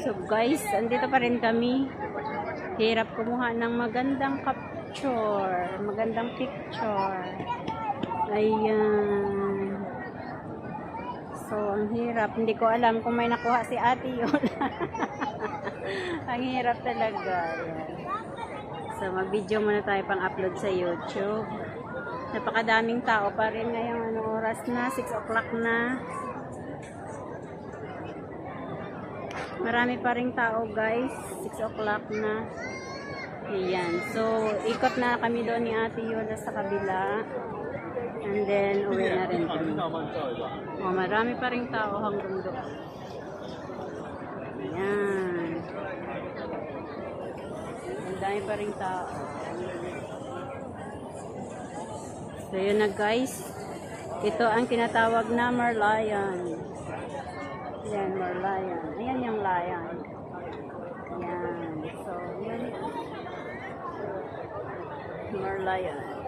So guys, andito pa rin kami. Hirap kumuha ng magandang capture, magandang picture. Ayan. So, ang hirap. Hindi ko alam kung may nakuha si ate yun. Ang hirap talaga. Ayan. So, mag-video muna tayo pang upload sa YouTube. Napakadaming tao pa rin ngayong oras na, 6 o'clock na. Marami pa rin tao guys, 6 o'clock na. Ayan, so ikot na kami doon ni ate Yola sa kabila. And then, uwi na rin kami. Oh, marami pa rin tao hanggang doon. Ayan. Ang dami pa rin tao. So, yun na guys. Ito ang tinatawag na Merlion. Ayan, Merlion. Ayan yung lion. Ayan. So, yan. Merlion.